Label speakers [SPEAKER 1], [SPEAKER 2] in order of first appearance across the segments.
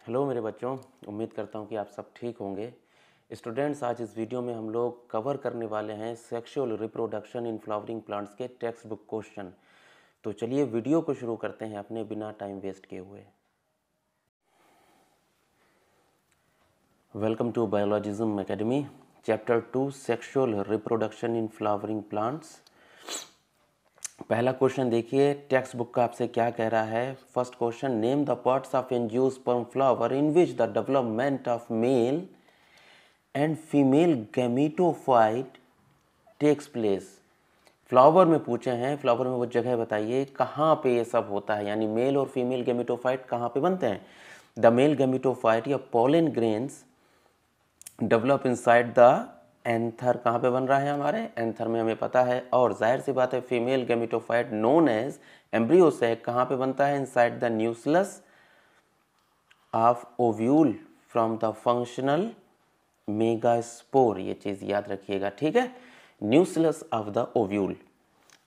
[SPEAKER 1] Hello मेरे बच्चों, उम्मीद करता हूँ कि आप सब ठीक होंगे। स्टूडेंट्स, आज इस वीडियो में हम लोग कवर करने वाले हैं sexual reproduction in flowering plants के टेक्स्ट बुक क्वेश्चन। तो चलिए वीडियो को शुरू करते हैं अपने बिना टाइम वेस्ट किए हुए। Welcome to biologism academy, chapter 2 sexual reproduction in flowering plants. पहला क्वेश्चन देखिए, टेक्स्ट बुक का आपसे क्या कह रहा है। First question, name the parts of angiosperm flower in which the development of male and female gametophyte takes place. Flower में पूछे हैं, फ्लावर में वो जगह बताइए कहाँ पे ये सब होता है, यानी मेल और फीमेल गैमेटोफाइट कहाँ पे बनते हैं। द मेल गैमेटोफाइट या pollen grains develop inside the anther. कहाँ पे बन रहा है, हमारे एंथर में, हमें पता है। और जाहिर सी बात है female gametophyte known as embryo sac कहाँ पे बनता है, inside the nucleus of ovule from the functional megaspore. ये चीज याद रखिएगा, ठीक है। न्यूक्लियस ऑफ द ओव्यूल,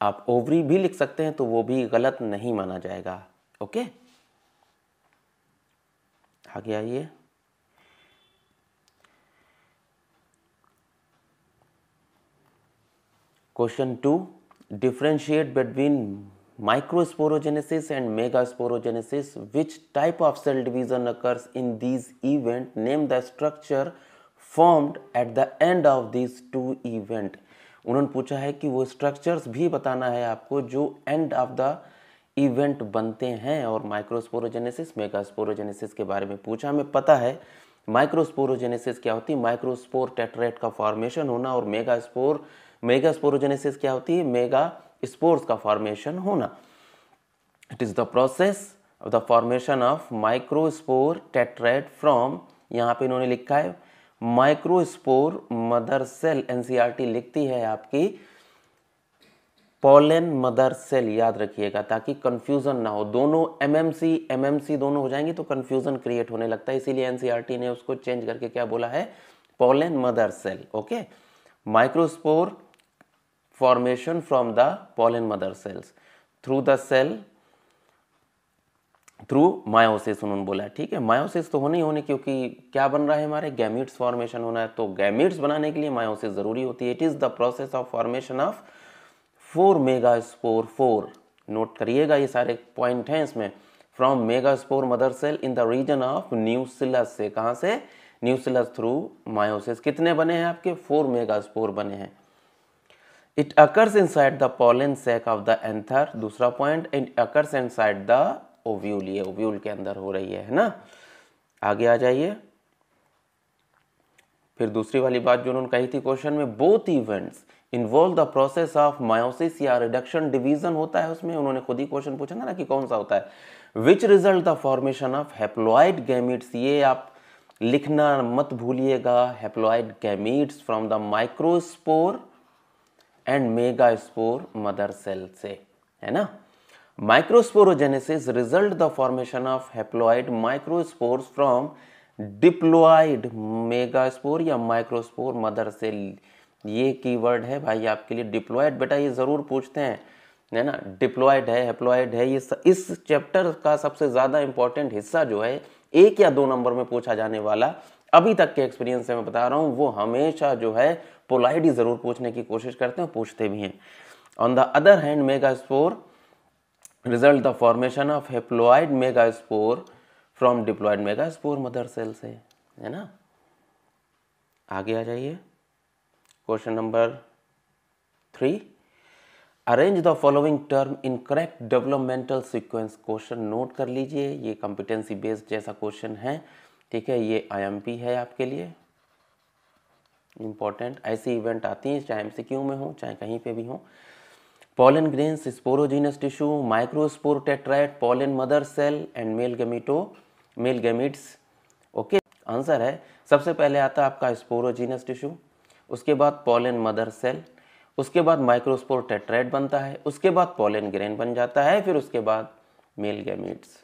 [SPEAKER 1] आप ओवरी भी लिख सकते हैं तो वो भी गलत नहीं माना जाएगा। ओके, आगे आइए। Question 2, differentiate between microsporogenesis and megasporogenesis. Which type of cell division occurs in these events? Name the structure formed at the end of these two event. उन्होंने पूछा है कि वो स्ट्रक्चर्स भी बताना है आपको जो एंड ऑफ द इवेंट बनते हैं। और माइक्रोस्पोरोजेनेसिस मेगास्पोरोजेनेसिस के बारे में पूछा, हमें पता है माइक्रोस्पोरोजेनेसिस क्या होती है, माइक्रोस्पोर टेट्रेट का फॉर्मेशन होना। और मेगास्पोरोजेनेसिस क्या होती है, मेगा स्पोर्स का फॉर्मेशन होना। It is the process of the formation of microspore tetrad from, यहाँ पे इन्होंने लिखा है माइक्रोस्पोर मदर सेल। एनसीईआरटी लिखती है आपकी पोलन मदर सेल, याद रखिएगा ताकि कंफ्यूजन ना हो। दोनों एमएमसी दोनों हो जाएंगे तो कंफ्यूजन क्रिएट होने लगता है, इसीलिए एनसीईआरटी ने उसको चेंज करके क्या बोला है, pollen mother cell. Okay, microspore formation from the pollen mother cells through the cell through meiosis उन्होंने बोला, ठीक है। meiosis तो होनी होनी, क्योंकि क्या बन रहा है, हमारे गैमीट्स फॉर्मेशन होना है, तो गैमीट्स बनाने के लिए meiosis जरूरी होती है। It is the process of formation of 4 megaspore. 4 note करिएगा, ये सारे पॉइंट हैं इसमें। From megaspore mother cell in the region of nucleus से, कहां से, न्यूक्लियस थ्रू meiosis। कितने बने हैं आपके, 4 मेगास्पोर बने हैं। It occurs inside the pollen sac of the anther। दूसरा point, it occurs inside the ovule। ये ओव्यूल के अंदर हो रही है ना। आगे आ जाइए। फिर दूसरी वाली बात जो उन्होंने कही थी क्वेश्चन में, both events involve the process of meiosis या रिडक्शन डिवीजन होता है उसमें। उन्होंने खुद ही क्वेश्चन पूछा ना कि कौन सा होता है। Which result the formation of haploid gametes, ये आप लिखना मत भूलिएगा, haploid gametes from the microspore and megaspore mother cell से, है ना। Microsporogenesis result the formation of haploid microspores from diploid megaspore या माइक्रोस्पोर मदर सेल। ये कीवर्ड है भाई आपके लिए, डिप्लॉइड। बेटा ये जरूर पूछते हैं, है ना, डिप्लॉइड है, हैप्लॉइड है। ये इस चैप्टर का सबसे ज्यादा इंपॉर्टेंट हिस्सा जो है, 1 या 2 नंबर में पूछा जाने वाला, अभी तक के एक्सपीरियंस से मैं बता रहा हूं, वो हमेशा जो है पोलाइड ही जरूर पूछने की कोशिश करते हैं, पूछते भी हैं। On the other hand megaspore result the formation of haploid megaspore from diploid megaspore mother cell से, है ना। आगे आ जाइए। Question number 3, arrange the following term in correct developmental sequence. Question note कर लीजिए, ये कॉम्पिटेंसी बेस्ड जैसा क्वेश्चन है, ठीक है। ये आईएमपी है आपके लिए इंपॉर्टेंट। ऐसी इवेंट आती हैं चाहे एमसीक्यू में हो चाहे कहीं पे भी हो। Pollen grains, sporogenous tissue, microspore tetrad, pollen mother cell and male gametes. Okay, answer है सबसे पहले आता है आपका स्पोरोजीनस टिश्यू, उसके बाद पोलन मदर सेल, उसके बाद माइक्रोस्पोर टेट्राइड बनता है, उसके बाद पोलन ग्रेन बन जाता है, फिर उसके बाद मेल गैमीट्स,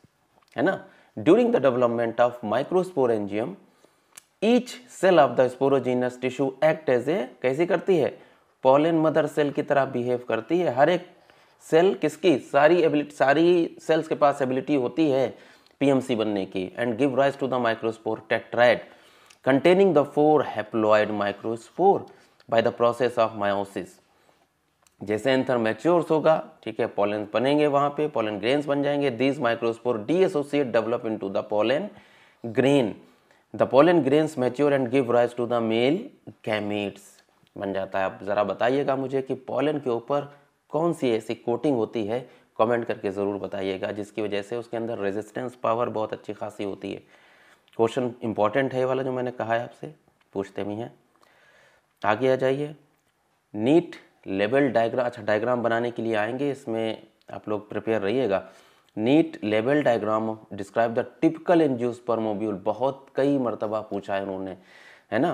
[SPEAKER 1] है ना। During the development of microsporangium each cell of the sporogenous tissue act as a, कैसी करती है, पोलन मदर सेल की तरह बिहेव करती है। हर एक सेल किसकी, सारी सेल्स के पास एबिलिटी होती है पीएमसी बनने की, and give rise to the microspore tetrad containing the 4 haploid microspore by the process of meiosis। जैसे एंथर मैच्योर्स होगा, ठीक है, पोलन बनेंगे, वहां पे पोलन ग्रेन्स बन जाएंगे। These microspore dissociate develop into the pollen grain, the pollen grains mature and give rise to the male gametes बन जाता है। अब जरा बताइएगा मुझे कि पोलन के ऊपर कौन सी ऐसी कोटिंग होती है, कमेंट करके ज़रूर बताइएगा, जिसकी वजह से उसके अंदर रेजिस्टेंस पावर बहुत अच्छी खासी होती है। क्वेश्चन इंपॉर्टेंट है ये वाला जो मैंने कहा है, आपसे पूछते भी हैं। आगे आ जाइए, नीट लेवल डायग्राम। अच्छा, डायग्राम बनाने के लिए आएंगे, इसमें आप लोग प्रिपेयर रहिएगा। NEET level diagram describe the typical angiosperm, बहुत कई मरतबा पूछा है उन्होंने, है ना।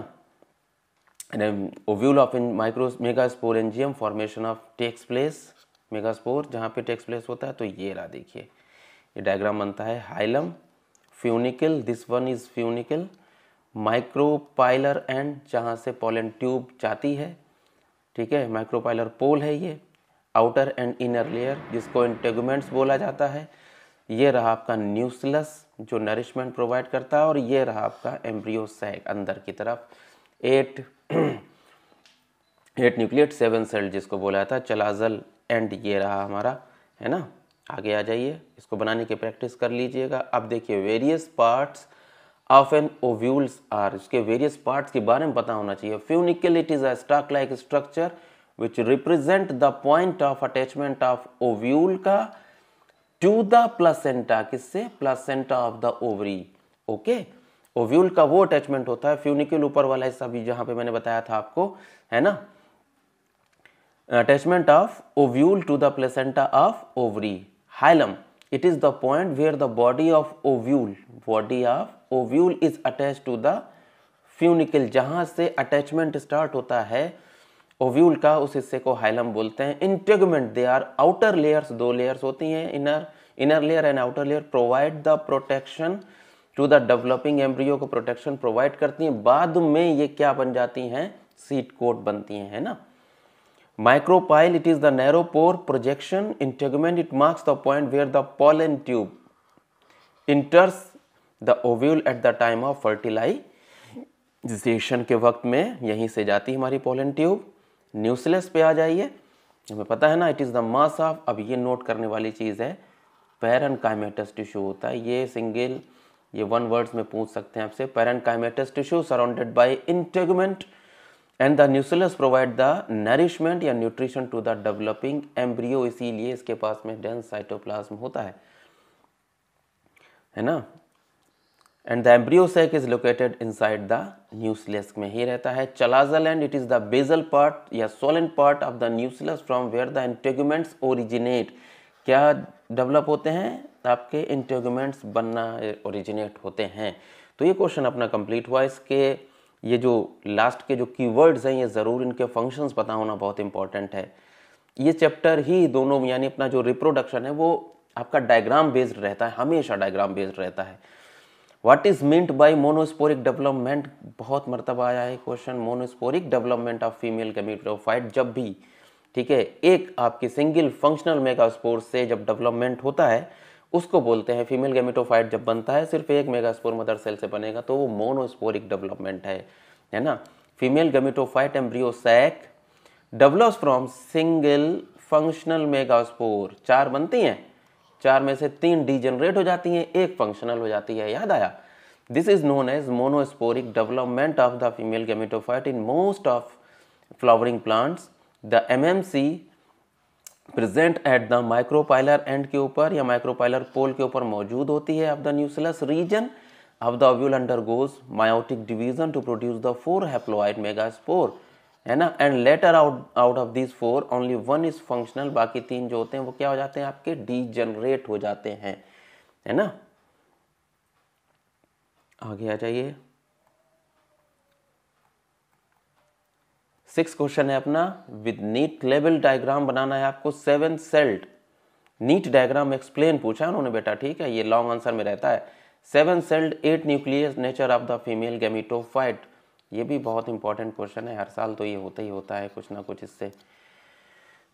[SPEAKER 1] Ovule of micro megaspore angium formation of takes place, megaspore जहाँ पे टेक्स प्लेस होता है, तो ये रहा, देखिए ये डायग्राम बनता है। Hilum, funicle, this one is funicle, micropylar and जहाँ से पोलन ट्यूब जाती है, ठीक है, माइक्रोपाइलर पोल है ये। आउटर एंड इनर लेयर जिसको इंटेगुमेंट्स बोला जाता है। ये रहा आपका न्यूक्लियस जो नरिशमेंट प्रोवाइड करता है, और ये रहा आपका एम्ब्रियो सैक अंदर की तरफ। 8 न्यूक्लिएट 7 सेल जिसको बोला जाता है चलाजल एंड, ये रहा हमारा, है ना। आगे आ जाइए, इसको बनाने की प्रैक्टिस कर लीजिएगा। अब देखिए, various parts of an ovules are, इसके वेरियस पार्ट्स के बारे में पता होना चाहिए। Funicle, it is a stalk like structure which represent the point of attachment of ovule का टू द प्लेसेंटा, किससे, placenta of the ovary. Okay, ovule का वो अटैचमेंट होता है। फ्यूनिकल ऊपर वाला हिस्सा भी जहां पे मैंने बताया था आपको, है ना, attachment of ovule to the placenta of ovary। Hilum, it is the point where the body of ovule is attached to the funicle, जहां से अटैचमेंट स्टार्ट होता है ओव्यूल का, उस हिस्से को हाइलम बोलते हैं। Integument, they are outer layers, 2 layers होती हैं, inner layer and outer layer, provide the protection to the developing embryo को प्रोटेक्शन प्रोवाइड करती हैं। बाद में ये क्या बन जाती हैं, सीट कोट बनती हैं, है ना। Micropyle, it is the narrow pore projection. Integument, it marks the point where the pollen tube enters the ovule at the time of fertilization। के वक्त में यहीं से जाती है हमारी pollen tube। न्यूक्लियस पे आ जाइए, हमें पता है ना, it is the mass of, अब ये नोट करने वाली चीज़ है, पैरेन्काइमेटस टिश्यू होता है ये सिंगल, ये 1 वर्ड्स में पूछ सकते हैं आपसे। Parenchymatous tissue surrounded by integument and the nucleus provide the nourishment या nutrition to the developing embryo, इसीलिए इसके पास में डेंस साइटोप्लाज्म होता है ना। And the embryo sac is located inside the nucleus में ही रहता है। Chalazal and it is the basal part या solent part of the nucleus from where the integuments originate, क्या डेवलप होते हैं, आपके इंटेगुमेंट्स बनना ओरिजिनेट होते हैं। तो ये क्वेश्चन अपना कंप्लीट हुआ। इसके ये जो लास्ट के जो कीवर्ड्स हैं, ये ज़रूर इनके फंक्शंस पता होना बहुत इंपॉर्टेंट है। ये चैप्टर ही दोनों, यानी अपना जो रिप्रोडक्शन है वो आपका डायग्राम बेस्ड रहता है, हमेशा डायग्राम बेस्ड रहता है। What is meant by monosporic development, बहुत मरतबा आया है question. Monosporic development of female gametophyte, जब भी, ठीक है, एक आपकी सिंगल फंक्शनल मेगास्पोर से जब डेवलपमेंट होता है उसको बोलते हैं, फीमेल गैमेटोफाइट जब बनता है सिर्फ एक मेगास्पोर मदर सेल से बनेगा तो वो मोनोस्पोरिक डेवलपमेंट है ना। Female gametophyte embryo sac develops from single functional megaspore, 4 बनती हैं, 4 में से 3 डीजनरेट हो जाती हैं, 1 फंक्शनल हो जाती है, याद आया। This is known as monosporic development of the female gametophyte in most of flowering plants. The MMC present at the micropylar end के ऊपर या माइक्रोपाइलर पोल के ऊपर मौजूद होती है। Of the nucleus region of the ovule undergoes meiotic division to produce the 4 haploid megaspore, है ना। And later out of this 4 only 1 is functional, बाकी 3 जो होते हैं वो क्या हो जाते हैं, आपके डीजनरेट हो जाते हैं, है ना। आगे आ जाइए, 6 क्वेश्चन है अपना। विद नीट लेवल डायग्राम बनाना है आपको। 7 सेल्ड नीट डायग्राम एक्सप्लेन पूछा उन्होंने बेटा, ठीक है, ये लॉन्ग आंसर में रहता है। 7 sailed 8 nucleus nature of the female gametophyte, ये भी बहुत इंपॉर्टेंट क्वेश्चन है, हर साल तो ये होता ही होता है कुछ ना कुछ इससे।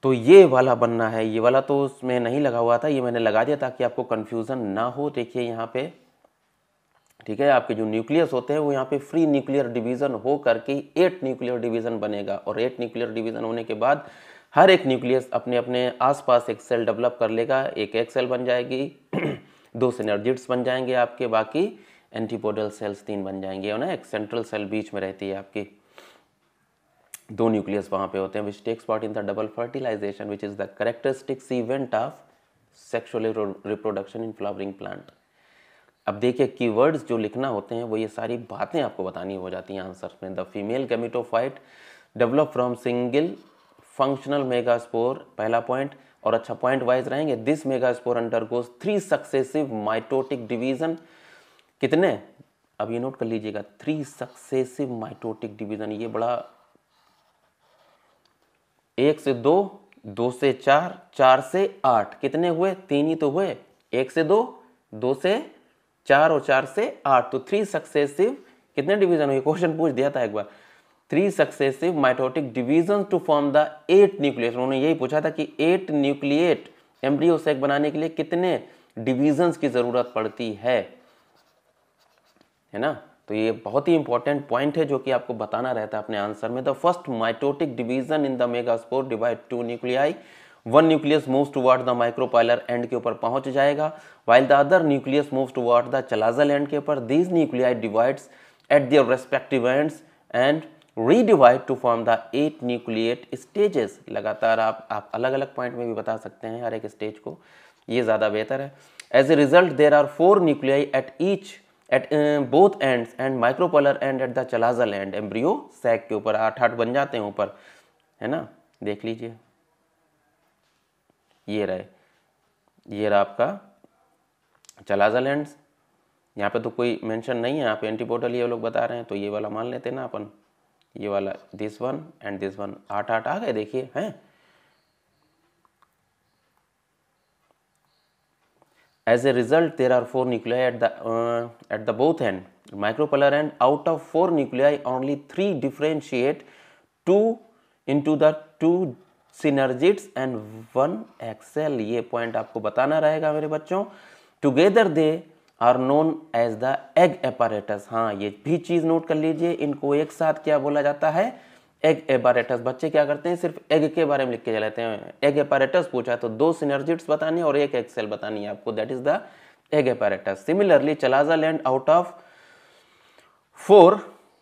[SPEAKER 1] तो ये वाला बनना है, ये वाला तो उसमें नहीं लगा हुआ था, ये मैंने लगा दिया ताकि आपको कंफ्यूजन ना हो। देखिए यहाँ पे, ठीक है, आपके जो न्यूक्लियस होते हैं वो यहाँ पे फ्री न्यूक्लियर डिवीजन हो करके 8 न्यूक्लियर डिवीजन बनेगा, और 8 न्यूक्लियर डिवीजन होने के बाद हर एक न्यूक्लियस अपने अपने आसपास एक सेल डेवलप कर लेगा, एक सेल बन जाएगी, 2 सिनर्जिड्स बन जाएंगे आपके, बाकी एंटीपोडल सेल्स 3 बन जाएंगे, और ना एक सेंट्रल सेल बीच में रहती है आपकी, 2 न्यूक्लियस वहां पे होते हैं, which takes part in the double fertilization which is the characteristics event of sexual reproduction in flowering plant. अब देखिए कीवर्ड्स जो लिखना होते हैं वो ये सारी बातें आपको बतानी हो जाती हैं आंसर में। The female gametophyte develop from single functional megaspore, पहला पॉइंट, और अच्छा पॉइंट वाइज रहेंगे। This megaspore undergoes 3 successive mitotic division, कितने, अब ये नोट कर लीजिएगा, 3 सक्सेसिव माइटोटिक डिवीजन, ये बड़ा, 1 से 2, 2 से 4, 4 से 8, कितने हुए, 3 ही तो हुए, 1 से 2, 2 से 4 और 4 से 8, तो 3 सक्सेसिव कितने डिवीजन हुए, क्वेश्चन पूछ दिया था एक बार, 3 successive mitotic division to form the 8 nucleus. उन्होंने यही पूछा था कि 8 न्यूक्लिएट एम्ब्रियो सेक बनाने के लिए कितने डिवीजन्स की जरूरत पड़ती है ना। तो ये बहुत ही इंपॉर्टेंट पॉइंट है जो कि आपको बताना रहता है अपने आंसर में। The first mitotic division in the megaspore divide 2 nuclei, 1 nucleus moves toward the micropylar end के ऊपर पहुंच जाएगा, while the other nucleus moves toward the chalazal end के ऊपर। These nuclei divides at their respective ends and redivide to form the 8 nucleate stages. लगातार आप अलग अलग पॉइंट में भी बता सकते हैं हर एक स्टेज को, ये ज्यादा बेहतर है। As a result there are 4 nuclei at each at both ends and micropolar end at the chalazal end, embryo sac के ऊपर 8 बन जाते हैं ऊपर, है ना, देख लीजिए, ये रहा आपका चलाजल एंड्स। यहाँ पे तो कोई मेंशन नहीं है, यहाँ पे एंटीपोडल ये लोग बता रहे हैं, तो ये वाला मान लेते हैं ना अपन, ये वाला this one and this one, 8 आ गए, देखिए हैं। As a result, there are 4 nuclei at the both end, micropolar end. Out of 4 nuclei, only 3 differentiate, 2 into the 2 synergids and 1 axle. ये पॉइंट आपको बताना रहेगा मेरे बच्चों। Together they are known as the egg apparatus. हाँ, ये भी चीज नोट कर लीजिए, इनको एक साथ क्या बोला जाता है, एग एपारेटस। बच्चे क्या करते हैं, सिर्फ एग के बारे में लिख के चलाते हैं। एग एपारेटस पूछा तो 2 सिनर्जिड्स बतानी और 1 एक्सेल बतानी है आपको, that is the egg apparatus. Similarly chalazal end out of 4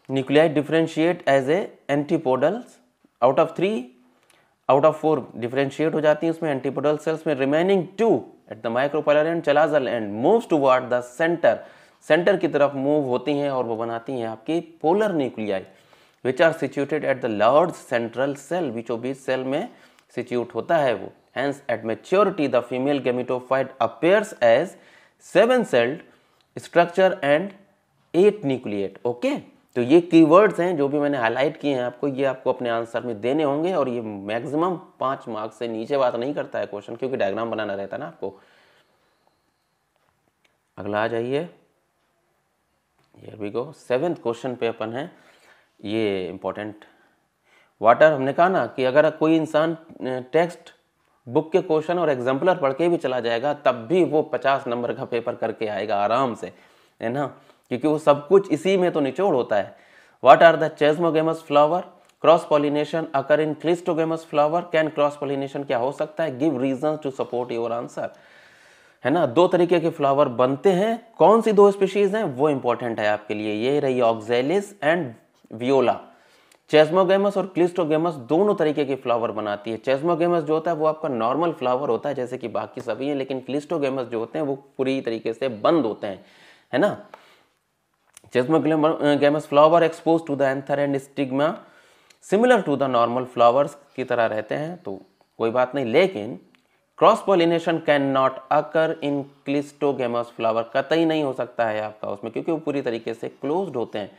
[SPEAKER 1] nuclei differentiate as a antipodals, out of 4 differentiate हो जाती है उसमें एंटीपोडल सेल्स में। Remaining 2 at the micropolar end chalazal end moves toward the centre की तरफ move होती हैं और वो बनाती हैं आपकी polar nuclei which are situated at the large central cell, बीचों बीच सेल में सिच्यूट होता है वो। Hence at maturity the female gametophyte appears as 7-celled structure and 8 nucleate। Okay, तो ये कीवर्ड्स हैं जो भी मैंने हाईलाइट किए हैं आपको, ये आपको अपने आंसर में देने होंगे, और ये मैक्सिमम 5 मार्क्स से नीचे बात नहीं करता है क्वेश्चन, क्योंकि डायग्राम बनाना रहता है ना आपको। अगला आ जाइए, here we go. 7th question पे अपन है, ये इंपॉर्टेंट वाटर। हमने कहा ना कि अगर कोई इंसान टेक्स्ट बुक के क्वेश्चन और एग्जाम्पलर पढ़ के भी चला जाएगा तब भी वो 50 नंबर का पेपर करके आएगा आराम से, है ना, क्योंकि वो सब कुछ इसी में तो निचोड़ होता है। What are the chasmogamous flower, cross pollination occur in cleistogamous flower, can cross pollination क्या हो सकता है, give reasons to support your answer, है ना। 2 तरीके के फ्लावर बनते हैं, कौन सी 2 स्पीशीज हैं वो इंपॉर्टेंट है आपके लिए, ये रही ऑक्जेलिस एंड वियोला। चेस्मोगेमस और क्लिस्टोगेमस दोनों तरीके के फ्लावर बनाती है। चेस्मोगेमस जो होता है वो आपका नॉर्मल फ्लावर होता है जैसे कि बाकी सभी हैं, लेकिन क्लिस्टोगेमस जो होते हैं वो पूरी तरीके से बंद होते हैं, है ना। Chasmogamous flower expose to the anther and stigma similar to the normal flowers की तरह रहते हैं, तो कोई बात नहीं। लेकिन cross pollination can not occur in cleistogamous flower, कतई नहीं हो सकता है आपका उसमें, क्योंकि वो पूरी तरीके से क्लोज्ड होते हैं।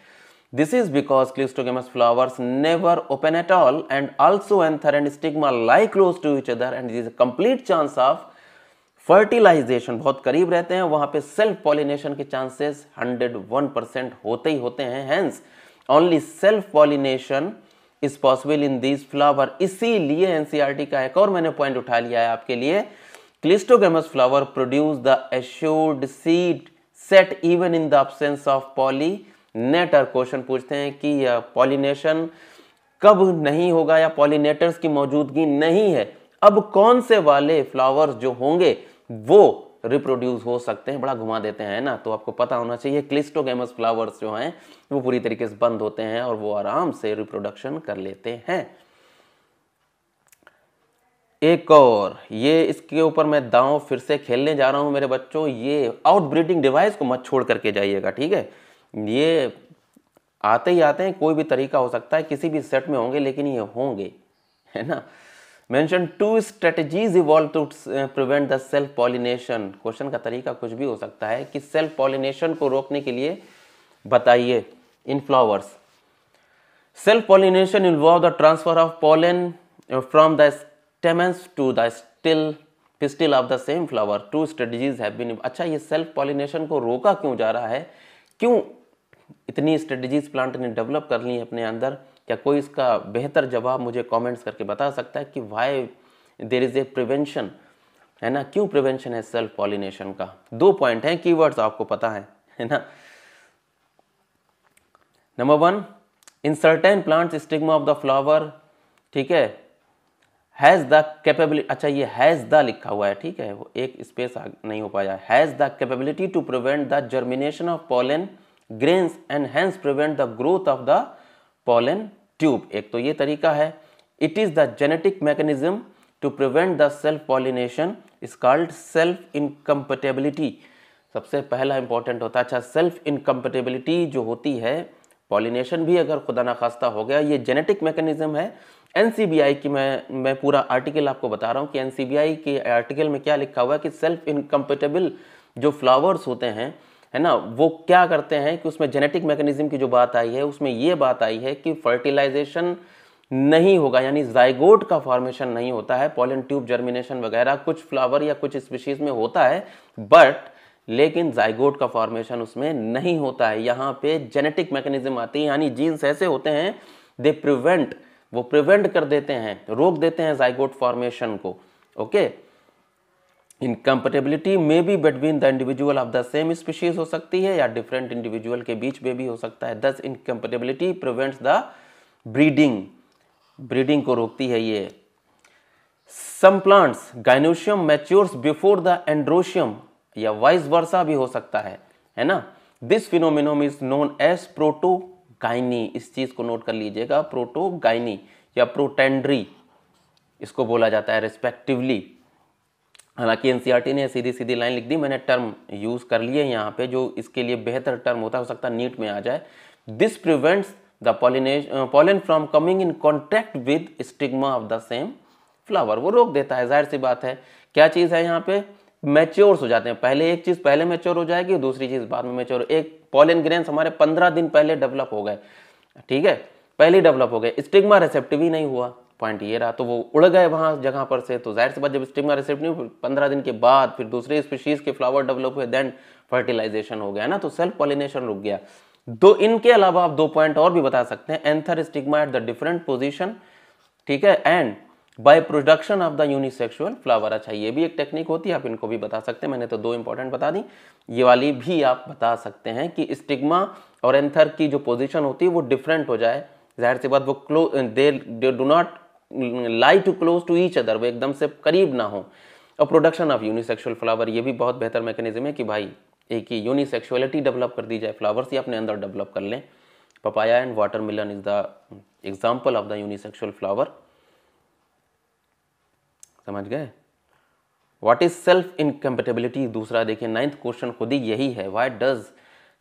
[SPEAKER 1] This is because Clistogamous flowers never open at all and also anther and stigma lie close to each other and there is a complete chance of fertilization, बहुत करीब रहते हैं, वहां पे सेल्फ पॉलिनेशन के चांसेस 101% होते ही होते हैं। Hence only self pollination is possible in this flower. इसीलिए एनसीईआरटी का एक और मैंने पॉइंट उठा लिया है आपके लिए, cleistogamous flower produce the assured seed set even in the absence of pollinator. Question पूछते हैं कि यह पॉलिनेशन कब नहीं होगा या पॉलिनेटर्स की मौजूदगी नहीं है, अब कौन से वाले फ्लावर्स जो होंगे वो रिप्रोड्यूस हो सकते हैं। बड़ा घुमा देते हैं ना, तो आपको पता होना चाहिए क्लिस्टोगेमस फ्लावर्स जो हैं वो पूरी तरीके से बंद होते हैं और वो आराम से रिप्रोडक्शन कर लेते हैं। एक और ये इसके ऊपर मैं दांव फिर से खेलने जा रहा हूं मेरे बच्चों, ये आउटब्रीडिंग डिवाइस को मत छोड़ करके जाइएगा, ठीक है। ये आते ही आते हैं, कोई भी तरीका हो सकता है, किसी भी सेट में होंगे, लेकिन ये होंगे, है ना। Mention 2 strategies evolve to prevent the self pollination. Question का तरीका कुछ भी हो सकता है कि सेल्फ पॉलिनेशन को रोकने के लिए बताइए in flowers. Self pollination involve the transfer of pollen from the stamens to the pistil of the same flower. 2 strategies have been. अच्छा, ये सेल्फ पॉलिनेशन को रोका क्यों जा रहा है, क्यों इतनी स्ट्रेटजीज प्लांट ने डेवलप कर ली अपने अंदर? क्या कोई इसका बेहतर जवाब मुझे कमेंट्स करके बता सकता है कि why there is a prevention, है ना, क्यों प्रिवेंशन है सेल्फ पॉलिनेशन का? 2 पॉइंट हैं, कीवर्ड्स आपको पता है ना। Number 1, in certain plants stigma of the flower, ठीक है, हैज द कैपेबिलिटी। अच्छा, ये हैज द लिखा हुआ है, ठीक है, वो एक स्पेस नहीं हो पाया। Has the capability to prevent the germination of pollen grains and hence prevent the growth of the pollen tube. एक तो ये तरीका है। It is the genetic mechanism to prevent the self pollination is called self incompatibility. सबसे पहला important होता है। अच्छा, सेल्फ इनकम्पेटेबिलिटी जो होती है, पॉलिनेशन भी अगर खुदा ना खास्ता हो गया, ये जेनेटिक मैकेनिज्म है। एनसीबीआई की मैं पूरा आर्टिकल आपको बता रहा हूं कि एनसीबीआई के आर्टिकल में क्या लिखा हुआ है कि सेल्फ इनकम्पेटेबल जो फ्लावर्स होते हैं, है ना, वो क्या करते हैं कि उसमें जेनेटिक मैकेनिज्म की जो बात आई है उसमें ये बात आई है कि फर्टिलाइजेशन नहीं होगा, यानी जाइगोट का फॉर्मेशन नहीं होता है। पॉलन ट्यूब जर्मिनेशन वगैरह कुछ फ्लावर या कुछ स्पीशीज में होता है, बट लेकिन जाइगोट का फॉर्मेशन उसमें नहीं होता है। यहाँ पे जेनेटिक मैकेनिज्म आती है, यानी जीन्स ऐसे होते हैं, दे प्रिवेंट, वो प्रिवेंट कर देते हैं, रोक देते हैं जाइगोट फॉर्मेशन को। ओके, इनकम्पेटेबिलिटी में भी between the individual of the same species हो सकती है या डिफरेंट इंडिविजुअल के बीच में भी हो सकता है। Thus incompatibility prevents the breeding, breeding को रोकती है ये। Some plants gynoecium matures before the androecium, या वाइस वर्सा भी हो सकता है ना। This phenomenon is known as protogyny. इस चीज को नोट कर लीजिएगा, प्रोटोगाइनी या प्रोटेंड्री इसको बोला जाता है रिस्पेक्टिवली। हालांकि एनसीईआरटी ने सीधी सीधी लाइन लिख दी, मैंने टर्म यूज कर लिए यहाँ पे, जो इसके लिए बेहतर टर्म होता है, हो सकता है नीट में आ जाए। This prevents the pollen from coming in contact with stigma of the same flower. वो रोक देता है, जाहिर सी बात है। क्या चीज है यहाँ पे, मैच्योर्स हो जाते हैं। पहले एक चीज पहले मैच्योर हो जाएगी, दूसरी चीज बाद में मैच्योर। एक पॉलन ग्रेन्स हमारे 15 दिन पहले डेवलप हो गए, ठीक है, पहले ही डेवलप हो गए, स्टिग्मा रिसेप्टिव ही नहीं हुआ, पॉइंट ये रहा, तो वो उड़ गए वहां जगह पर से। तो जाहिर सी बात, जब स्टिग्मा रिसेप्टिव 15 दिन के बाद फिर दूसरे स्पीशीज के फ्लावर डेवलप हुए, देन फर्टिलाइजेशन हो गया ना, तो सेल्फ पॉलिनेशन रुक गया। दो इनके अलावा आप 2 पॉइंट और भी बता सकते हैं। Anther stigma at the different position, ठीक है, and by production of the unisexual flower. अच्छा, ये भी एक टेक्निक होती है, आप इनको भी बता सकते हैं। मैंने तो 2 इंपॉर्टेंट बता दी, ये वाली भी आप बता सकते हैं कि स्टिग्मा और एंथर की जो पोजीशन होती है वो डिफरेंट हो जाए। जाहिर सी बात, वो they do not lie too close to each other, वो एकदम से करीब ना हो। और प्रोडक्शन ऑफ यूनिसेक्सुअल फ्लावर, ये भी बहुत बेहतर मैकेनिज्म है कि भाई एक ही यूनिसेक्सुअलिटी डेवलप कर दी जाए, फ्लावर्स ही अपने अंदर डेवलप कर लें। Papaya and watermelon is the example of the unisexual flower. समझ गए? What is self incompatibility? दूसरा देखिए, 9th क्वेश्चन खुद ही यही है। Why does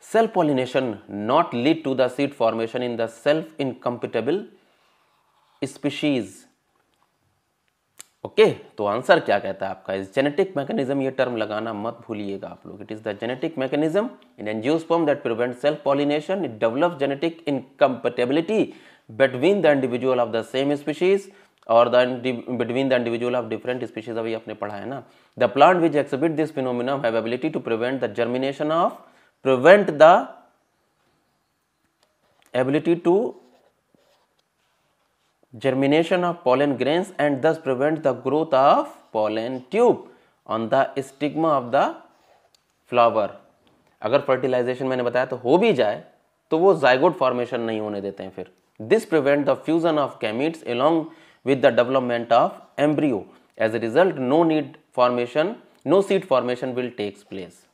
[SPEAKER 1] self pollination not lead to the seed formation in the self incompatible species? Okay, तो answer क्या कहता है आपका? इस जेनेटिक मैकेनिज्म, ये टर्म लगाना मत भूलिएगा आप लोग। It is the genetic mechanism in angiosperm that prevent self pollination. It develop genetic incompatibility between the individual of the same species और between the individual of different species. अभी आपने पढ़ा है ना। The plant which exhibit this phenomenon have ability to prevent the germination of, prevent the ability to germination of pollen grains and thus prevent the growth of pollen tube on the stigma of the flower. अगर fertilisation मैंने बताया तो हो भी जाए तो वो zygote formation नहीं होने देते हैं फिर. This prevent the fusion of gametes along with the development of embryo. As a result, no seed formation will takes place.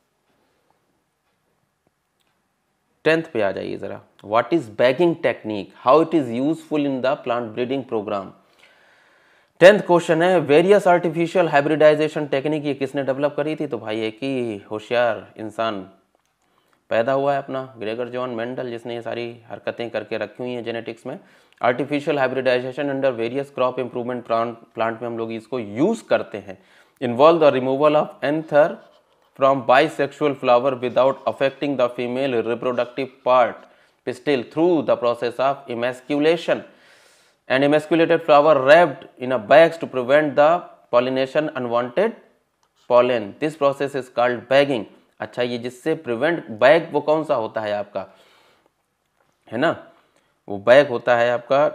[SPEAKER 1] 10th पे आ जाइए जरा. What is bagging technique? How it is useful in the plant breeding program? 10th question है, various artificial hybridization technique ये किसने develop करी थी? तो भाई एक ही होशियार इंसान पैदा हुआ है अपना, ग्रेगर जॉन मेंडल, जिसने ये सारी हरकतें करके रखी हुई हैं जेनेटिक्स में. Artificial hybridization under various crop improvement plant में हम लोग इसको यूज करते हैं. Involve the removal of anther from bisexual flower without affecting the female reproductive part pistil through the process of emasculation, and emasculated flower wrapped in a bags to prevent the pollination unwanted pollen. This process is called bagging. अच्छा, ये जिससे prevent bag वो कौन सा होता है आपका, है ना, वो बैग होता है आपका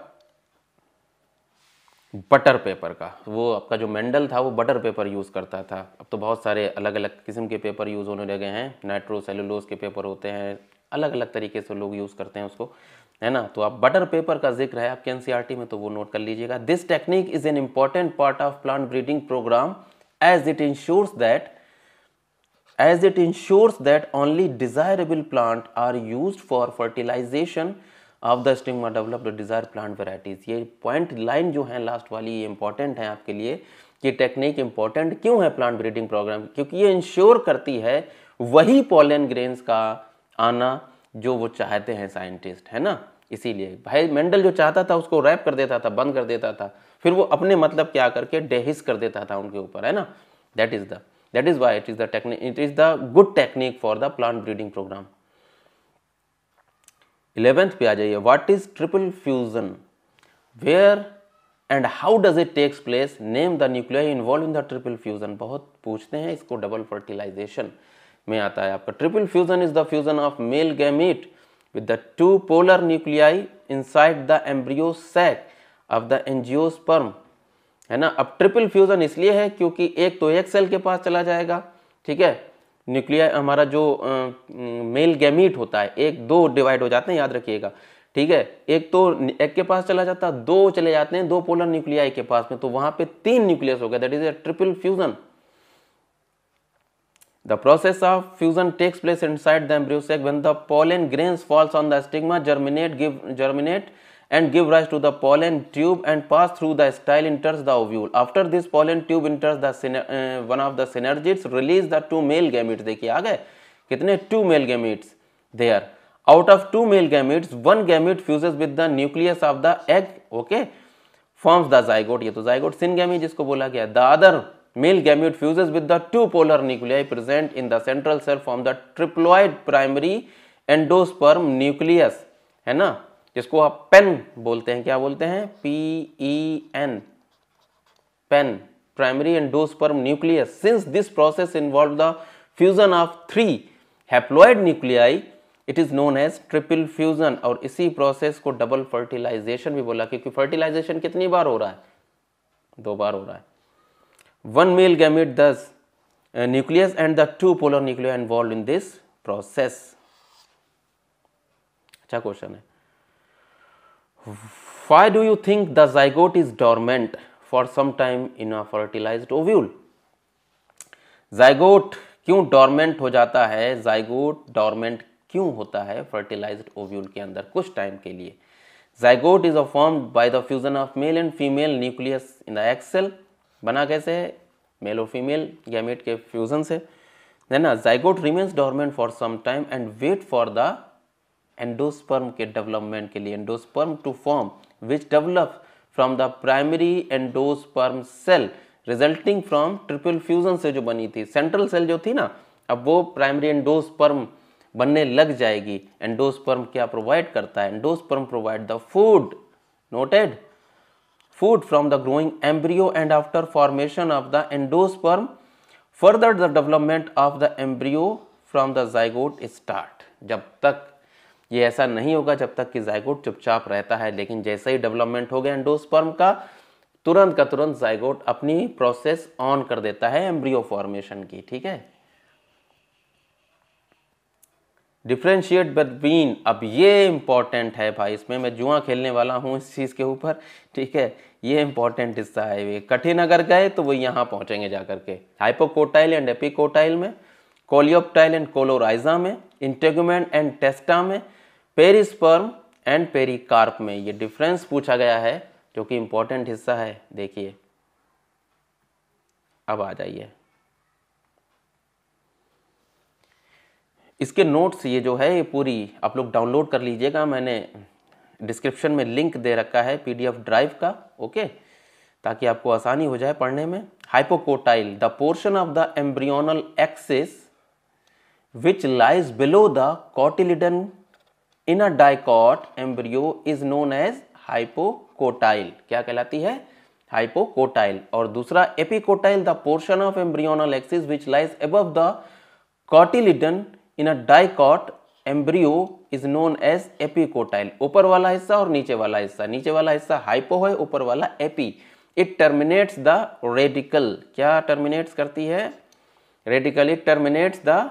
[SPEAKER 1] बटर पेपर का. वो आपका जो मेंडल था वो बटर पेपर यूज़ करता था. अब तो बहुत सारे अलग अलग किस्म के पेपर यूज़ होने लगे हैं. नाइट्रोसेलुलोज के पेपर होते हैं, अलग अलग तरीके से लोग यूज़ करते हैं उसको, है ना. तो आप बटर पेपर का जिक्र है आपके एनसीईआरटी में, तो वो नोट कर लीजिएगा. This technique is an important part of plant breeding programme as it ensures that only desirable plant are used for fertilization of the stigma developed desired plant varieties. ये पॉइंट लाइन जो है last वाली, ये important है आपके लिए कि technique important क्यों है प्लांट ब्रीडिंग प्रोग्राम, क्योंकि ये इंश्योर करती है वही पॉलन ग्रेन्स का आना जो वो चाहते हैं साइंटिस्ट, है ना. इसीलिए भाई मेंडल जो चाहता था उसको रैप कर देता था, बंद कर देता था, फिर वो अपने मतलब क्या करके डेहिस कर देता था उनके ऊपर, है ना. That is why it is the good technique for the plant breeding programme. 11th पे आ जाइए. What is triple fusion, where and how does it takes place, name the nuclei involve in the triple fusion. बहुत पूछते हैं इसको, double fertilisation में आता है आपका. Triple fusion is the fusion of male gamete with the two polar nuclei inside the embryo sac of the angiosperm, है ना. अब ट्रिपल फ्यूजन इसलिए है क्योंकि एक तो एक सेल के पास चला जाएगा, ठीक है, न्यूक्लियाई हमारा जो मेल गैमीट होता है, एक दो डिवाइड हो जाते हैं, याद रखिएगा, ठीक है. एक तो एक के पास चला जाता है, दो चले जाते हैं दो पोलर न्यूक्लियाई के पास में, तो वहां पे तीन न्यूक्लियस हो गया. That is a triple fusion. The process of fusion takes place inside the embryo sac when the pollen grains falls on the stigma, germinate and give rise to the pollen tube and pass through the style enters the ovule. After this pollen tube enters the one of the synergids release the two male gametes. देखिए आ गए कितने, two male gametes there. Out of two male gametes, one gamete fuses with the nucleus of the egg, okay, forms the zygote. ये तो zygote syngamy जिसको बोला गया. The other male gamete fuses with the two polar nuclei present in the central cell form the triploid primary endosperm nucleus, है ना, जिसको आप pen बोलते हैं. क्या बोलते हैं? PEN, PEN, primary endosperm nucleus. Since this process involve the fusion of 3 haploid nuclei, it is known as triple fusion. और इसी प्रोसेस को डबल फर्टिलाइजेशन भी बोला, क्योंकि फर्टिलाइजेशन कितनी बार हो रहा है? 2 बार हो रहा है. वन मेल गैमेट दस nucleus and the two polar nuclei involve in this process. अच्छा क्वेश्चन है. Why do you think the zygote is dormant for some time in a fertilized ovule? zygote क्यों dormant हो जाता है? zygote dormant क्यों होता है fertilized ovule के अंदर कुछ टाइम के लिए? zygote is formed by the fusion of male and female nucleus in the egg cell. बना कैसे है? मेल और फीमेल गैमेट के फ्यूजन से, है ना. zygote remains dormant for some time and wait for the endosperm के डेवलपमेंट के लिए, endosperm to form which develop from the primary endosperm cell resulting from triple fusion से जो बनी थी. सेंट्रल सेल जो थी ना, अब वो प्राइमरी एंडोस्पर्म बनने लग जाएगी. एंडोस्पर्म क्या प्रोवाइड करता है? Endosperm provide the food, noted, food from the growing embryo and after formation of the endosperm further the development of the embryo from the zygote start. जब तक ये ऐसा नहीं होगा जब तक कि जाइगोट चुपचाप रहता है, लेकिन जैसे ही डेवलपमेंट हो गया एंडोस्पर्म का, तुरंत का तुरंत जाइगोट अपनी प्रोसेस ऑन कर देता है एम्ब्रियो फॉर्मेशन की। ठीक है, डिफ्रेंशिएट बिटवीन, अब ये इंपॉर्टेंट है भाई, इसमें मैं जुआ खेलने वाला हूं इस चीज के ऊपर। ठीक है, ये इंपॉर्टेंट हिस्सा है, ये कठिन अगर गए तो वो यहां पहुंचेंगे जाकर के। हाइपोकोटाइल एंड एपिकोटाइल में, कोलियोप्टाइल एंड कोलोराइजा में, इंटेगुमेंट एंड टेस्टा में, पेरिस्पर्म एंड पेरिकार्प में। ये डिफरेंस पूछा गया है जो कि इंपॉर्टेंट हिस्सा है। देखिए अब आ जाइए, इसके नोट्स ये जो है ये पूरी आप लोग डाउनलोड कर लीजिएगा, मैंने डिस्क्रिप्शन में लिंक दे रखा है पीडीएफ ड्राइव का, ओके, ताकि आपको आसानी हो जाए पढ़ने में। Hypocotyl, the portion of the embryonal axis which lies below the cotyledon in a dicot embryo is known as hypocotyle। क्या कहलाती है? हाइपोकोटाइल। और दूसरा epicotyl, the portion of embryonal axis which lies above the cotyledon in a dicot embryo is known as epicotyl. ऊपर वाला हिस्सा और नीचे वाला हिस्सा, नीचे वाला हिस्सा हाइपो है, ऊपर वाला AP. It terminates the radical, क्या टर्मिनेट्स करती है? Radical. It terminates the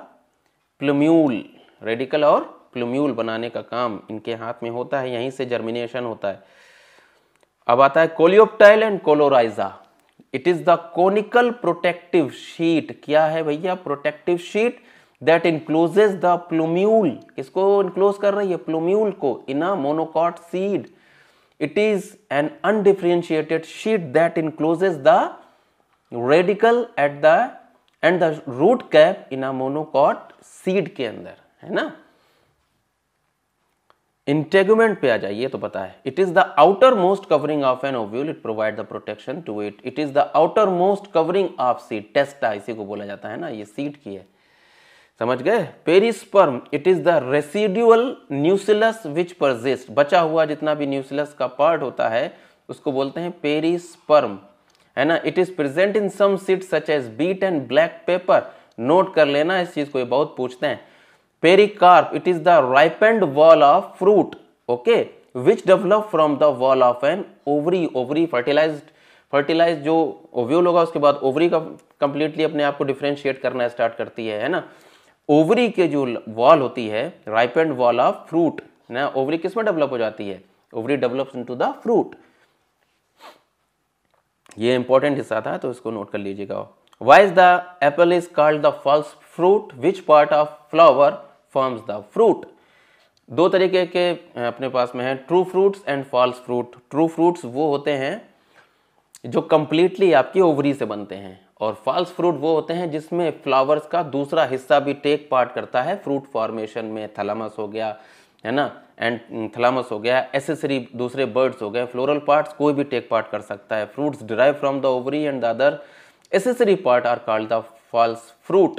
[SPEAKER 1] plumule, radical और प्लूम्यूल बनाने का काम इनके हाथ में होता है, यहीं से जर्मिनेशन होता है। अब आता है coleoptile and coleorhiza. It is the conical protective sheath, क्या है भैया? Protective sheath that encloses the plumule. किसको इनक्लोज कर रही है? प्लूम्यूल को, in a monocot seed. It is an undifferentiated sheath that encloses the radicle at the end the root cap in a monocot seed के अंदर, है ना। Integument पे आ जाइए तो पता है, it is the outermost covering of an ovule, it provide the protection to it. It is the outermost covering of seed, testa इसी को बोला जाता है ना, ये सीड की है, समझ गए। Perisperm, it is the residual न्यूसिलस which persist, बचा हुआ जितना भी न्यूसिलस का पार्ट होता है उसको बोलते हैं पेरिस्पर्म, है ना। It is present in some seeds such as beet and black pepper, note कर लेना इस चीज को, ये बहुत पूछते हैं। Pericarp, it is the ripened wall of fruit, okay, which develop from the wall of an ovary. Ovary fertilize जो ओव्यूल होगा उसके बाद ओवरी का कंप्लीटली अपने आप को डिफरेंशिएट करना स्टार्ट करती है ना। ओवरी के जो वॉल होती है, राइपेंड वॉल ऑफ फ्रूट ना, ओवरी किस में डेवलप हो जाती है? Ovary develops into the fruit. ये इंपॉर्टेंट हिस्सा था तो इसको नोट कर लीजिएगा। Why is the apple is called the false fruit? Which part of flower forms the fruit? दो तरीके के अपने पास में है, true fruits and false fruit. True fruits वो होते हैं जो कंप्लीटली आपकी ओवरी से बनते हैं, और फॉल्स फ्रूट वो होते हैं जिसमें फ्लावर्स का दूसरा हिस्सा भी टेक पार्ट करता है फ्रूट फॉर्मेशन में। थैलामस हो गया, है ना, एंड थैलामस हो गया, एसेसरी दूसरे बर्ड्स हो गए, फ्लोरल पार्ट्स कोई भी टेक पार्ट कर सकता है। Fruits derive from the ovary and the other accessory part are called the false fruit.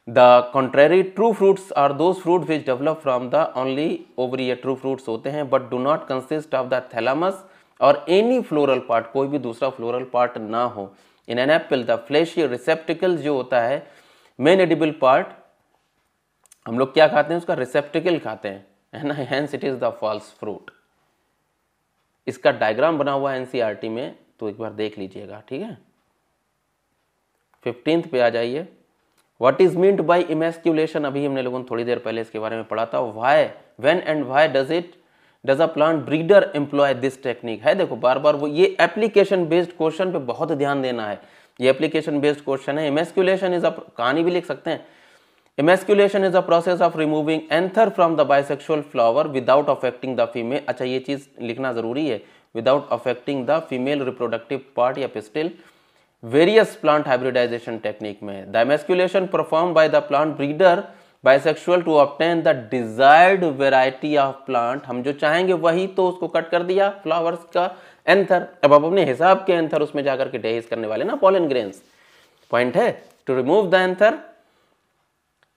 [SPEAKER 1] The contrary, true fruits are those fruits which develop from the only ovary। true fruits होते हैं but do not consist of the thalamus or any floral part, कोई भी दूसरा floral part ना हो। In an apple, the fleshy receptacle जो होता है, main edible part, हम लोग क्या खाते हैं? उसका receptacle खाते हैं, है ना, hence it is the false fruit। इसका डायग्राम बना हुआ है NCERT में, तो एक बार देख लीजिएगा, ठीक है। 15th पे आ जाइए। व्हाट इज मीन्ड बाय इमेस्क्यूलेशन, अभी हमने लोगों ने थोड़ी देर पहले इसके बारे में पढ़ा था। Why, when and why does a plant breeder employ this technique, है देखो बार बार वो, ये एप्लीकेशन बेस्ड क्वेश्चन पे बहुत ध्यान देना है, ये एप्लीकेशन बेस्ड क्वेश्चन है। इमेस्क्यूलेशन इज अ, कहानी भी लिख सकते हैं, emasculation is a process of removing anther from the bisexual flower without affecting the female. अच्छा, ये चीज लिखना जरूरी है, without affecting the female reproductive part या pistil. Various plant hybridization technique में the emasculation perform by the plant breeder bisexual to obtain the desired variety of plant. हम जो चाहेंगे वही, तो उसको कट कर दिया फ्लावर्स का एंथर। अब आप अपने हिसाब के एंथर उसमें जाकर के डेज करने वाले ना, पॉलन ग्रेन्स। पॉइंट है to remove the anther,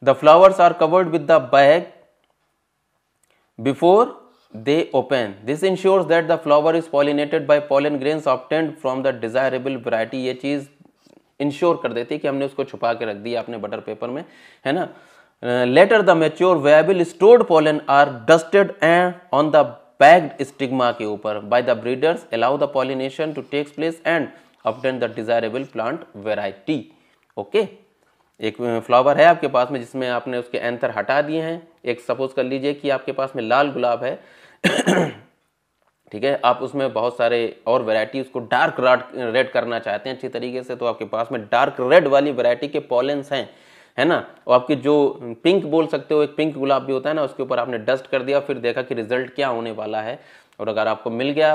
[SPEAKER 1] the flowers are covered with the bag before they open. This ensures that the flower is pollinated by pollen grains obtained from the desirable variety। ये चीज ensure कर देती है कि हमने उसको छुपा के रख दिया अपने बटर पेपर में, है ना। Later the mature viable stored pollen are dusted and on the bagged stigma के ऊपर by the breeders, allow the pollination to takes place and obtain the desirable plant variety. Okay, एक flower है आपके पास में जिसमें आपने उसके एंथर हटा दिए हैं। एक सपोज कर लीजिए कि आपके पास में लाल गुलाब है ठीक है, आप उसमें बहुत सारे और वैरायटी उसको डार्क रेड करना चाहते हैं अच्छी तरीके से, तो आपके पास में डार्क रेड वाली वैरायटी के पॉलेंस हैं, है ना। और आपकी जो पिंक बोल सकते हो, एक पिंक गुलाब भी होता है ना, उसके ऊपर आपने डस्ट कर दिया, फिर देखा कि रिजल्ट क्या होने वाला है, और अगर आपको मिल गया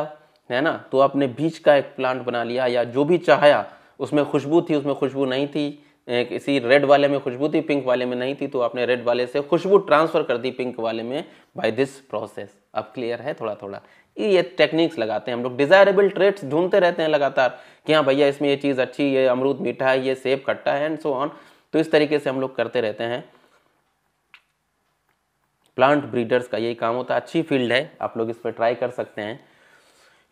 [SPEAKER 1] है ना, तो आपने बीच का एक प्लांट बना लिया, या जो भी चाहा, उसमें खुशबू थी, उसमें खुशबू नहीं थी, किसी रेड वाले में खुशबू थी, पिंक वाले में नहीं थी, तो आपने रेड वाले से खुशबू ट्रांसफर कर दी पिंक वाले में बाय दिस प्रोसेस। अब क्लियर है थोड़ा थोड़ा, ये टेक्निक्स लगाते हैं हम लोग, डिजायरेबल ट्रेट्स ढूंढते रहते हैं लगातार कि हाँ भैया इसमें ये चीज़ अच्छी, ये अमरूद मीठा है, ये सेब खट्टा है, एंड सो ऑन। तो इस तरीके से हम लोग करते रहते हैं। प्लांट ब्रीडर्स का यही काम होता है। अच्छी फील्ड है, आप लोग इस पर ट्राई कर सकते हैं।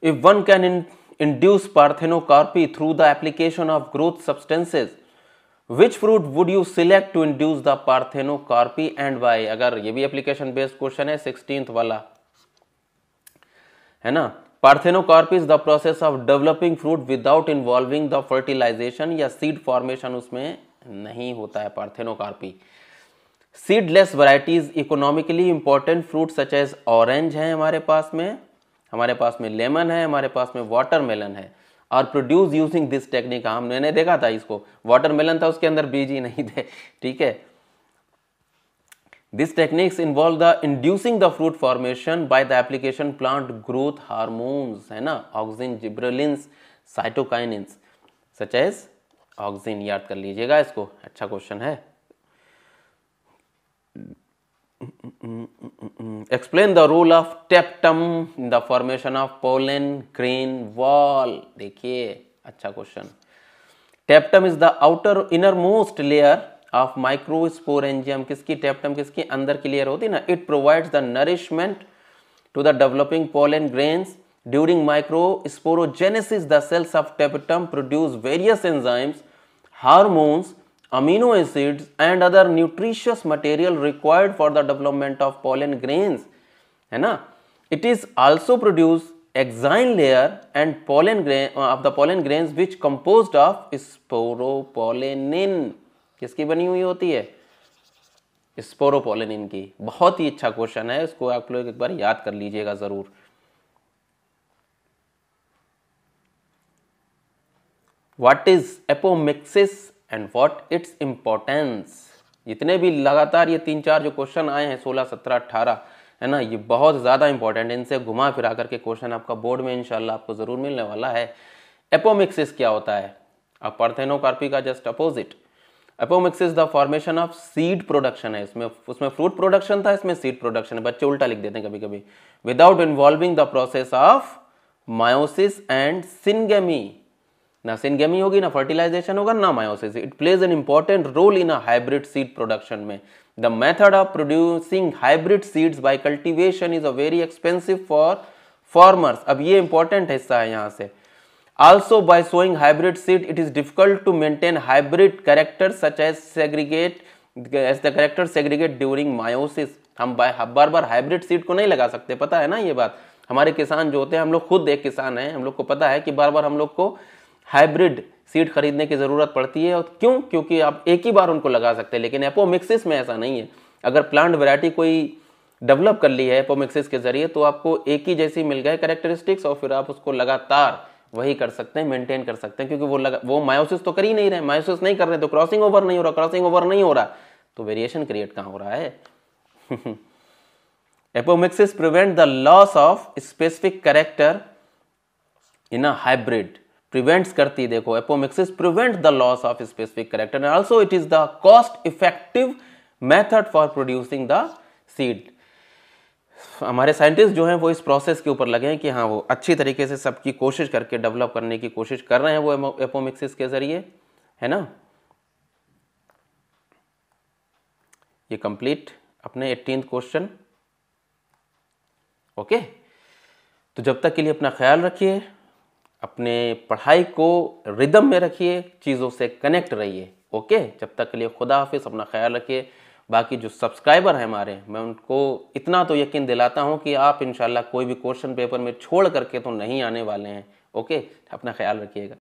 [SPEAKER 1] If one can induce parthenocarpy through the application of growth substances, which fruit would you select to induce the parthenocarpy and why? अगर ये भी एप्लीकेशन बेस्ड क्वेश्चन है, 16th वाला है ना। Parthenocarpy is the process of developing fruit without involving the fertilization या seed formation, उसमें नहीं होता है parthenocarpy. Seedless varieties economically important fruit such as orange है हमारे पास में लेमन है, हमारे पास में वाटरमेलन है, और प्रोड्यूस यूजिंग दिस टेक्निक। मैंने देखा था इसको, वाटरमेलन था उसके अंदर बीज ही नहीं थे, ठीक है। This techniques involve the inducing the fruit formation by the application plant growth hormones, है ना, auxin, gibberellins, cytokinins such as auxin. याद कर लीजिएगा इसको, अच्छा क्वेश्चन है। Explain the role of tapetum in the formation of pollen grain wall. देखिए अच्छा question. Tapetum is the outer innermost layer of microsporangium. किसकी? टेप्टम किसकी? अंदर की लेयर होती है ना। It provides the nourishment to the developing pollen grains during microsporogenesis. The cells of tapetum produce various enzymes, hormones, amino acids and other nutritious material required for the development of pollen grains, है ना। It is also produce exine layer and pollen grain of the pollen grains which composed of sporopollenin। किसकी बनी हुई होती है? Sporopollenin की। बहुत ही अच्छा क्वेश्चन है, इसको आप लोग एक बार याद कर लीजिएगा जरूर। What is apomixis and what its importance? जितने भी लगातार ये 3-4 जो क्वेश्चन आए हैं 16, 17, 18, है ना, ये बहुत ज्यादा इंपॉर्टेंट है। इनसे घुमा फिरा करके क्वेश्चन आपका बोर्ड में इंशाल्लाह आपको जरूर मिलने वाला है। एपोमिक्सिस क्या होता है? अब पार्थेनोकार्पी का just opposite. Apomixis the formation of seed production है। उसमें फ्रूट प्रोडक्शन था, इसमें सीड प्रोडक्शन है। बच्चे उल्टा लिख देते हैं कभी कभी। Without involving the process of meiosis and syngamy. ना सिनगेमी होगी, ना फर्टिलाइजेशन होगा, ना meiosis. It plays an important role in a hybrid seed production में। The method of producing hybrid seeds by cultivation is a very expensive for farmers. अब ये important हिस्सा है यहाँ से। Also by sowing hybrid seed it is difficult to maintain hybrid character such as segregate as the character segregate during meiosis. हम बार बार hybrid seed को नहीं लगा सकते, पता है ना ये बात। हमारे किसान जो होते हैं, हम लोग खुद एक किसान हैं, हम लोग को पता है कि बार बार हम लोग को हाइब्रिड सीड खरीदने की जरूरत पड़ती है। और क्यों? क्योंकि आप एक ही बार उनको लगा सकते हैं, लेकिन एपोमिक्सिस में ऐसा नहीं है। अगर प्लांट वैरायटी कोई डेवलप कर ली है एपोमिक्सिस के जरिए, तो आपको एक ही जैसी मिल गए कैरेक्टरिस्टिक्स, और फिर आप उसको लगातार वही कर सकते हैं, मेंटेन कर सकते हैं। क्योंकि वो मायोसिस तो कर ही नहीं रहे, मायोसिस नहीं कर रहे तो क्रॉसिंग ओवर नहीं हो रहा, क्रॉसिंग ओवर नहीं हो रहा तो वेरिएशन क्रिएट कहाँ हो रहा है। Apomixis prevent the loss of specific character in a hybrid. Prevents करती, देखो apomixis prevent the loss of specific character and also it is the cost effective method for producing the seed. हमारे scientist जो हैं वो इस process के ऊपर लगे हैं कि हाँ वो अच्छी तरीके से सबकी कोशिश करके डेवलप करने की कोशिश कर रहे हैं वो एपोमिक्सिस के जरिए, है ना। ये कंप्लीट अपने 18th क्वेश्चन। ओके, तो जब तक के लिए अपना ख्याल रखिए, अपने पढ़ाई को रिदम में रखिए, चीज़ों से कनेक्ट रहिए। ओके, जब तक के लिए खुदा हाफिज़, अपना ख्याल रखिए। बाकी जो सब्सक्राइबर हैं हमारे, मैं उनको इतना तो यकीन दिलाता हूं कि आप इंशाल्लाह कोई भी क्वेश्चन पेपर में छोड़ करके तो नहीं आने वाले हैं। ओके, अपना ख्याल रखिएगा।